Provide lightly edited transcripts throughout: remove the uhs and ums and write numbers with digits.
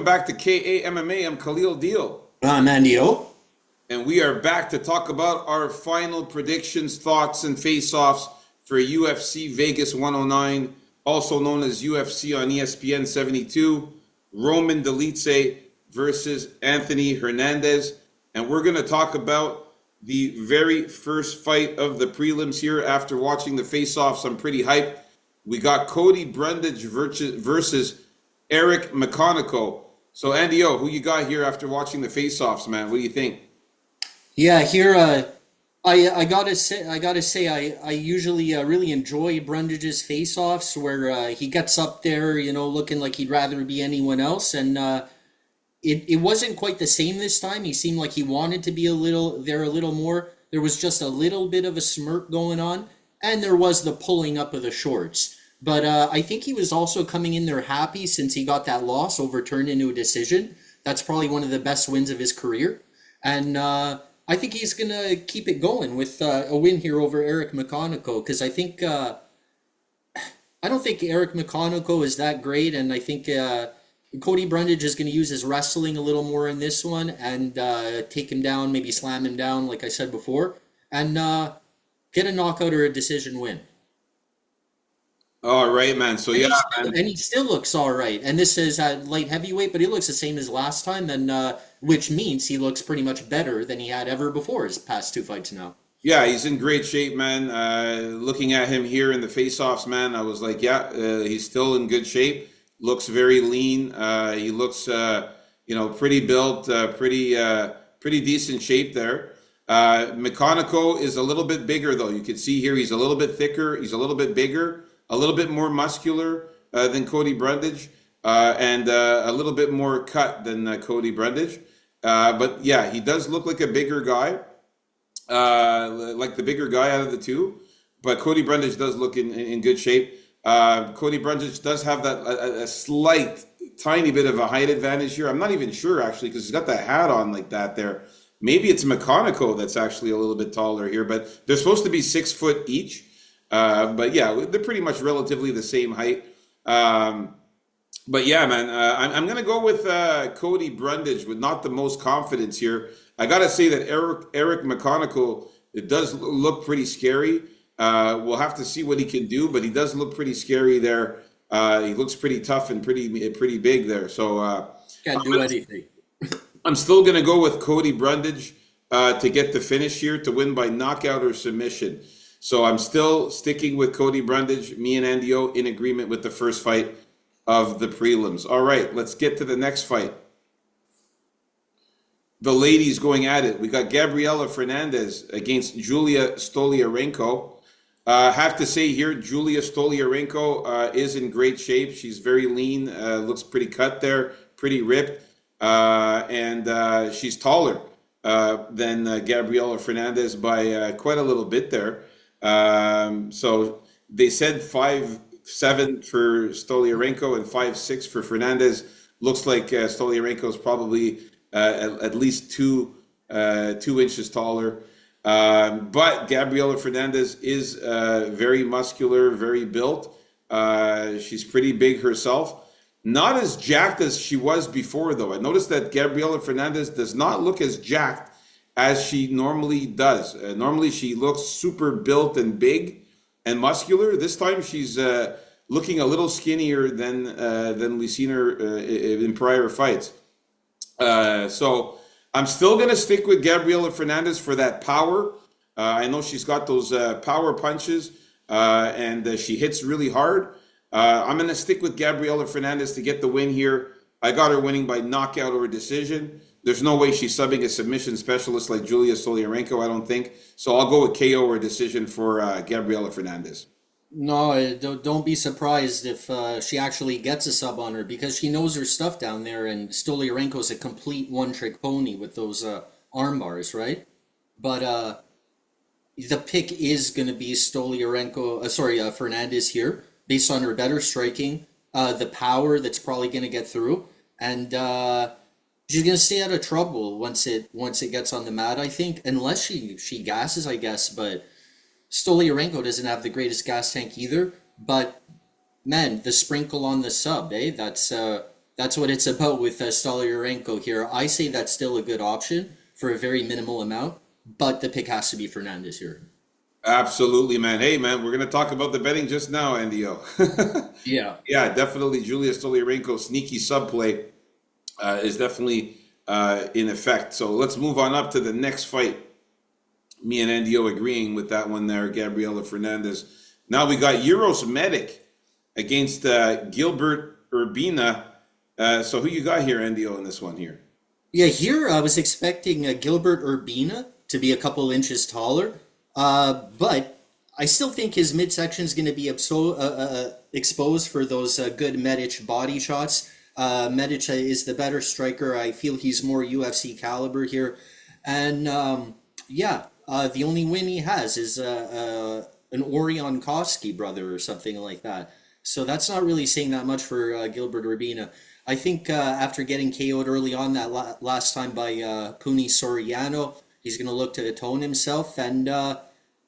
Welcome back to KAMMA. I'm Khalil Deal. I'm Andy O. And we are back to talk about our final predictions, thoughts, and face-offs for UFC Vegas 109, also known as UFC on ESPN 72, Roman Dolidze versus Anthony Hernandez. And we're going to talk about the very first fight of the prelims here. After watching the face-offs, I'm pretty hyped. We got Cody Brundage versus Eric McConaughey. So, Andy O, who you got here after watching the face-offs, man? What do you think? Yeah, here I gotta say I usually really enjoy Brundage's face-offs where he gets up there, looking like he'd rather be anyone else, and it wasn't quite the same this time. He seemed like he wanted to be a little more. There was just a little bit of a smirk going on, and there was the pulling up of the shorts. But I think he was also coming in there happy since he got that loss overturned into a decision. That's probably one of the best wins of his career. And I think he's going to keep it going with a win here over Eric McConaughey because I don't think Eric McConaughey is that great. And I think Cody Brundage is going to use his wrestling a little more in this one and take him down, maybe slam him down, like I said before, and get a knockout or a decision win. All right, man. So, yeah, And he still looks all right. And this is at light heavyweight, but he looks the same as last time, and which means he looks pretty much better than he had ever before his past two fights now. yeah, he's in great shape, man. Looking at him here in the face-offs, man, I was like, yeah, he's still in good shape. Looks very lean. He looks, pretty built, pretty decent shape there. McConaughey is a little bit bigger, though. You can see here he's a little bit thicker. He's a little bit bigger, a little bit more muscular than Cody Brundage, and a little bit more cut than Cody Brundage. But yeah, he does look like a bigger guy, like the bigger guy out of the two. But Cody Brundage does look in good shape. Cody Brundage does have that a slight, tiny bit of a height advantage here. I'm not even sure actually because he's got that hat on like that there. Maybe it's McConaughey that's actually a little bit taller here, but they're supposed to be 6 foot each. But yeah, they're pretty much relatively the same height. But yeah, man, I'm going to go with Cody Brundage with not the most confidence here. I got to say that Eric McConaughey, it does look pretty scary. We'll have to see what he can do, but he does look pretty scary there. He looks pretty tough and pretty big there. So Can't do anything. I'm still going to go with Cody Brundage to get the finish here to win by knockout or submission. So I'm still sticking with Cody Brundage. Me and Andy O in agreement with the first fight of the prelims. All right, let's get to the next fight. The ladies going at it. We got Gabriela Fernandez against Julia Stoliarenko. Have to say here, Julia Stoliarenko is in great shape. She's very lean, looks pretty cut there, pretty ripped, and she's taller than Gabriela Fernandez by quite a little bit there. So they said 5'7" for Stoliarenko and 5'6" for Fernandez. Looks like Stoliarenko is probably at least 2 inches taller. But Gabriela Fernandez is very muscular, very built. She's pretty big herself. Not as jacked as she was before, though. I noticed that Gabriela Fernandez does not look as jacked as she normally does. Normally, she looks super built and big and muscular. This time, she's looking a little skinnier than we've seen her in prior fights. So I'm still going to stick with Gabriela Fernandez for that power. I know she's got those power punches, and she hits really hard. I'm going to stick with Gabriela Fernandez to get the win here. I got her winning by knockout or decision. There's no way she's subbing a submission specialist like Julia Stoliarenko, I don't think. So I'll go with KO or decision for Gabriela Fernandez. No, don't be surprised if she actually gets a sub on her because she knows her stuff down there, and Stoliarenko's a complete one-trick pony with those arm bars, right? But the pick is going to be Fernandez here, based on her better striking, the power that's probably going to get through, and she's going to stay out of trouble once it gets on the mat, I think, unless she gasses, I guess, but Stoliarenko doesn't have the greatest gas tank either, but man, the sprinkle on the sub, that's That's what it's about with Stolyarenko here. I say that's still a good option for a very minimal amount, but the pick has to be Fernandez here. Absolutely, man. Hey, man, we're going to talk about the betting just now, Andio. Yeah. Yeah, definitely. Julia Stoliarenko sneaky subplay is definitely in effect. So let's move on up to the next fight. Me and Andio agreeing with that one there, Gabriela Fernandez. Now we got Euros Medic against Gilbert Urbina. So who you got here, Andio, in this one here? Yeah, here I was expecting Gilbert Urbina to be a couple inches taller, but I still think his midsection is going to be exposed for those good Medic body shots. Medic is the better striker. I feel he's more UFC caliber here. And the only win he has is an Orion Koski brother or something like that. So that's not really saying that much for Gilbert Urbina. I think after getting KO'd early on that last time by Puni Soriano, he's going to look to atone himself and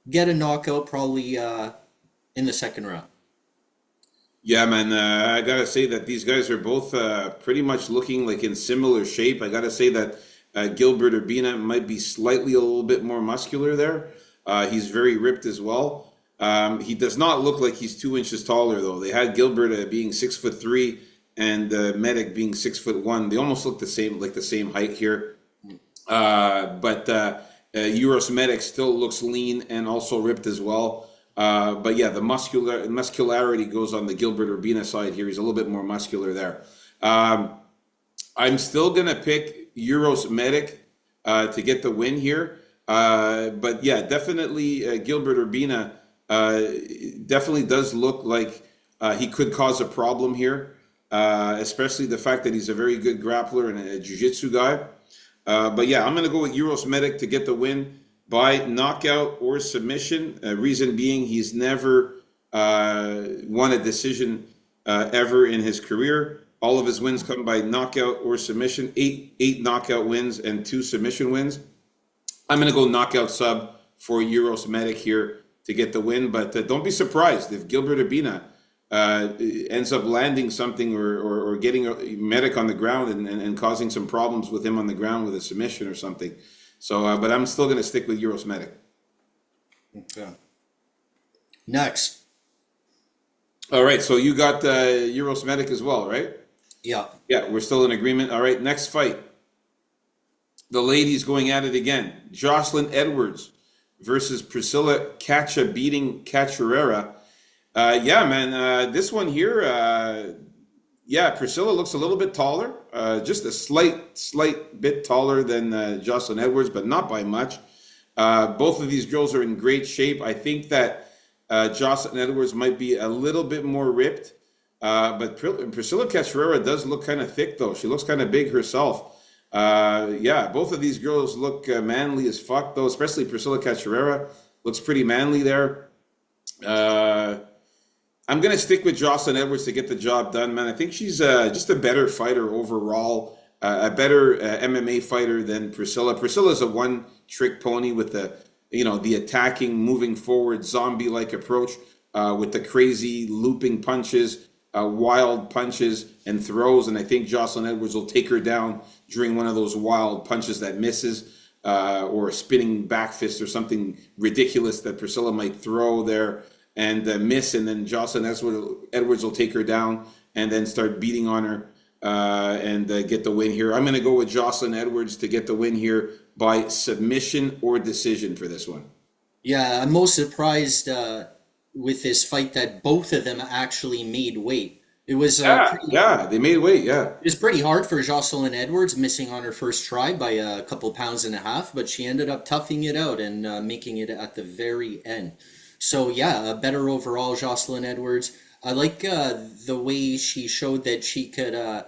get a knockout probably in the second round. Yeah, man. I gotta say that these guys are both pretty much looking like in similar shape. I gotta say that Gilbert Urbina might be slightly a little bit more muscular there. He's very ripped as well. He does not look like he's 2 inches taller though. They had Gilbert being 6'3" and Medic being 6'1". They almost look the same, like the same height here. But Euros Medic still looks lean and also ripped as well. But yeah, the muscularity goes on the Gilbert Urbina side here. He's a little bit more muscular there. I'm still gonna pick Euros Medic to get the win here. But yeah, definitely Gilbert Urbina definitely does look like he could cause a problem here, especially the fact that he's a very good grappler and a jiu-jitsu guy. But yeah, I'm gonna go with Euros Medic to get the win by knockout or submission. Reason being, he's never won a decision ever in his career. All of his wins come by knockout or submission. Eight knockout wins and 2 submission wins. I'm going to go knockout sub for Euros Medic here to get the win. But don't be surprised if Gilbert Urbina ends up landing something or getting a Medic on the ground and causing some problems with him on the ground with a submission or something. So, but I'm still going to stick with Euros Medic. Okay. Next. All right, so you got Euros Medic as well, right? Yeah. Yeah, we're still in agreement. All right, next fight. The ladies going at it again. Jocelyn Edwards versus Priscilla Cacha beating Cachoeira. Yeah, man, this one here, Priscilla looks a little bit taller, just a slight bit taller than Jocelyn Edwards, but not by much. Both of these girls are in great shape. I think that Jocelyn Edwards might be a little bit more ripped, but Priscilla Cachoeira does look kind of thick, though. She looks kind of big herself. Both of these girls look manly as fuck, though, especially Priscilla Cachoeira looks pretty manly there. I'm going to stick with Jocelyn Edwards to get the job done, man. I think she's just a better fighter overall, a better MMA fighter than Priscilla. Priscilla's a one-trick pony with the attacking, moving forward, zombie-like approach with the crazy looping punches, wild punches and throws. And I think Jocelyn Edwards will take her down during one of those wild punches that misses, or a spinning back fist or something ridiculous that Priscilla might throw there and miss, and then Jocelyn Edwards will take her down and then start beating on her and get the win here. I'm going to go with Jocelyn Edwards to get the win here by submission or decision for this one. Yeah, I'm most surprised with this fight that both of them actually made weight. It was they made weight. Yeah, it was pretty hard for Jocelyn Edwards, missing on her first try by a couple pounds and a half, but she ended up toughing it out and making it at the very end. So yeah, a better overall Jocelyn Edwards. I like the way she showed that she could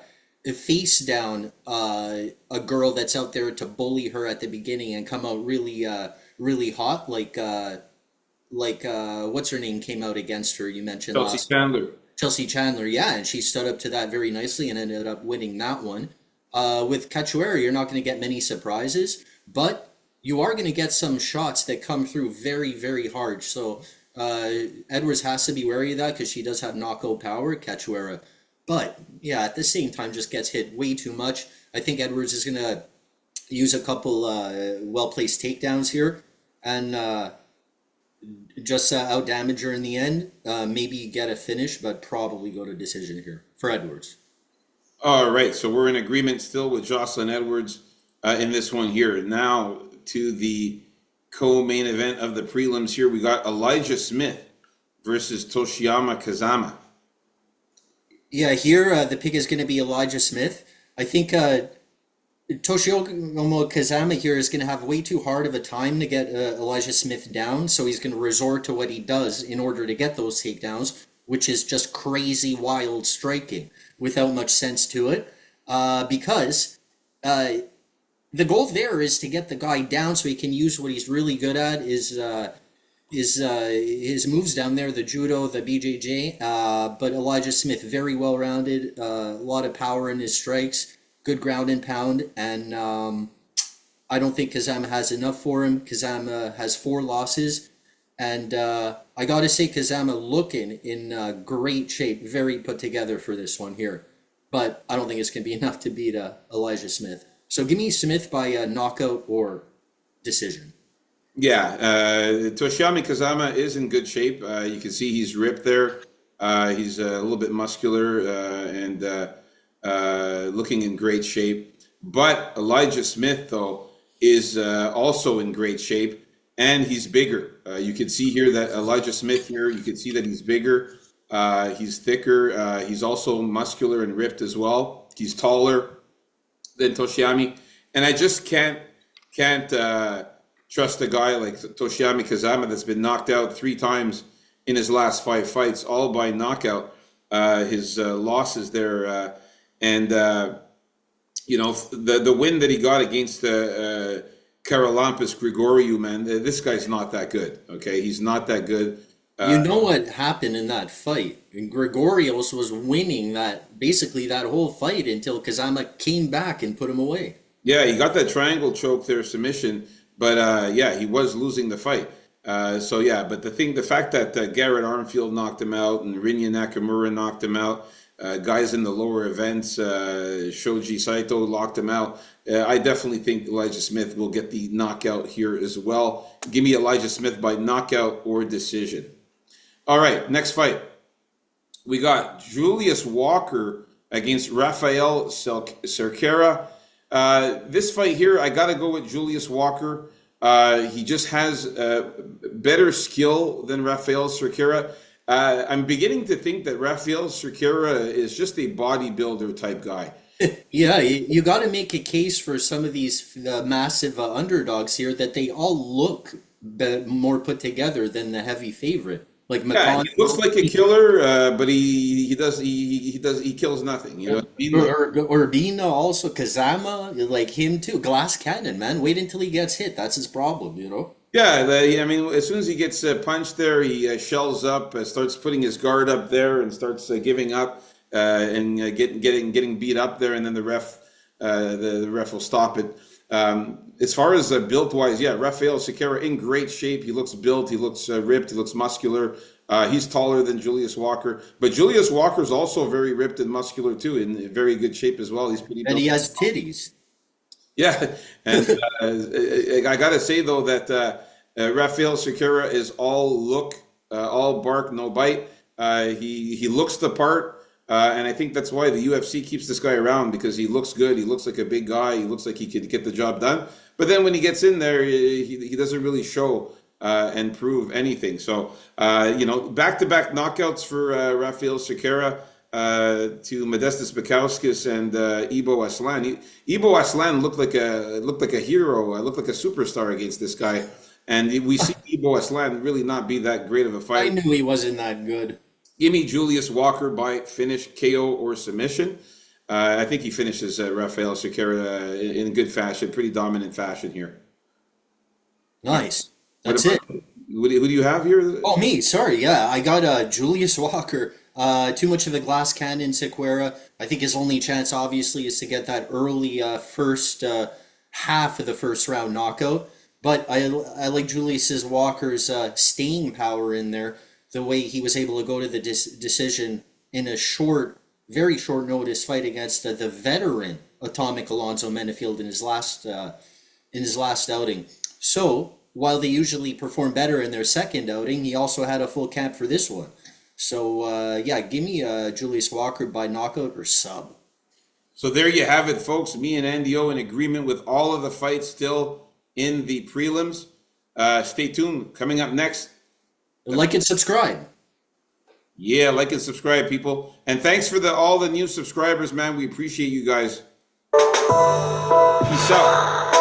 face down a girl that's out there to bully her at the beginning and come out really hot, like what's her name came out against her. You mentioned Chelsea Chandler. Chelsea Chandler, yeah, and she stood up to that very nicely and ended up winning that one. With Cachoeira, you're not going to get many surprises, but you are going to get some shots that come through very, very hard. So Edwards has to be wary of that because she does have knockout power, Cachoeira. But yeah, at the same time, just gets hit way too much. I think Edwards is gonna use a couple well placed takedowns here, and just out damage her in the end. Maybe get a finish, but probably go to decision here for Edwards. All right, so we're in agreement still with Jocelyn Edwards in this one here. Now to the co-main event of the prelims here, we got Elijah Smith versus Toshiyama Kazama. Yeah, here the pick is going to be Elijah Smith. I think Toshiomo Kazama here is going to have way too hard of a time to get Elijah Smith down, so he's going to resort to what he does in order to get those takedowns, which is just crazy, wild striking without much sense to it. Because the goal there is to get the guy down so he can use what he's really good at is his moves down there, the judo, the BJJ. But Elijah Smith, very well rounded, a lot of power in his strikes, good ground and pound, and I don't think Kazama has enough for him. Kazama has 4 losses, and I got to say Kazama looking in great shape, very put together for this one here. But I don't think it's going to be enough to beat Elijah Smith. So give me Smith by knockout or decision. Yeah, Toshiyama Kazama is in good shape. You can see he's ripped there. He's a little bit muscular and looking in great shape. But Elijah Smith, though, is also in great shape, and he's bigger. You can see here that Elijah Smith here, you can see that he's bigger. He's thicker. He's also muscular and ripped as well. He's taller than Toshiyama. And I just can't trust a guy like Toshiyama Kazama that's been knocked out 3 times in his last 5 fights, all by knockout. His losses there, and you know, the win that he got against Karolampis Grigoriou, man, this guy's not that good. Okay, he's not that good. You know what happened in that fight? And Gregorios was winning basically that whole fight until Kazama came back and put him away. Yeah, he got that triangle choke there, submission, but yeah, he was losing the fight. So yeah, but the fact that Garrett Armfield knocked him out and Rinya Nakamura knocked him out, guys in the lower events, Shoji Saito locked him out. I definitely think Elijah Smith will get the knockout here as well. Give me Elijah Smith by knockout or decision. All right, next fight. We got Julius Walker against Rafael Cerqueira. This fight here, I got to go with Julius Walker. He just has better skill than Rafael Cerqueira. I'm beginning to think that Rafael Cerqueira is just a bodybuilder type guy. Yeah, you got to make a case for some of these massive underdogs here that they all look more put together than the heavy favorite. Like Yeah, he looks like a killer, but he kills nothing. You know what I mean? Or Bina also, Kazama, like him too. Glass cannon, man. Wait until he gets hit. That's his problem, you know? Yeah, I mean, as soon as he gets punched there, he shells up, starts putting his guard up there, and starts giving up and getting beat up there, and then the ref will stop it. As far as built wise, yeah, Rafael Cerqueira in great shape. He looks built. He looks ripped. He looks muscular. He's taller than Julius Walker, but Julius Walker's also very ripped and muscular too, in very good shape as well. He's pretty. And he has titties. Yeah, and I gotta say though that Rafael Cerqueira is all look, all bark, no bite. He looks the part, and I think that's why the UFC keeps this guy around, because he looks good. He looks like a big guy. He looks like he could get the job done. But then when he gets in there, he doesn't really show and prove anything. So you know, back-to-back knockouts for Rafael Cerqueira. To Modestas Bukauskas and Ibo Aslan. Ibo Aslan looked like a hero, looked like a superstar against this guy, and we see Ibo Aslan really not be that great of a fight. I knew he wasn't that good. Give me Julius Walker by finish, KO, or submission. I think he finishes Rafael Cerqueira in good fashion, pretty dominant fashion here. Nice. That's it. Who do you have here? Oh, me. Sorry. Yeah, I got Julius Walker. Too much of a glass cannon, Cerqueira. I think his only chance, obviously, is to get that early first half of the first round knockout. But I like Julius Walker's staying power in there. The way he was able to go to the decision in a short very short notice fight against the veteran Atomic Alonso Menafield in his last outing. So while they usually perform better in their second outing, he also had a full camp for this one. So yeah, give me Julius Walker by knockout or sub. So there you have it, folks. Me and Andy O in agreement with all of the fights still in the prelims. Stay tuned. Coming up next. Like and subscribe. Yeah, like and subscribe, people. And thanks for all the new subscribers, man. We appreciate you guys. Peace out.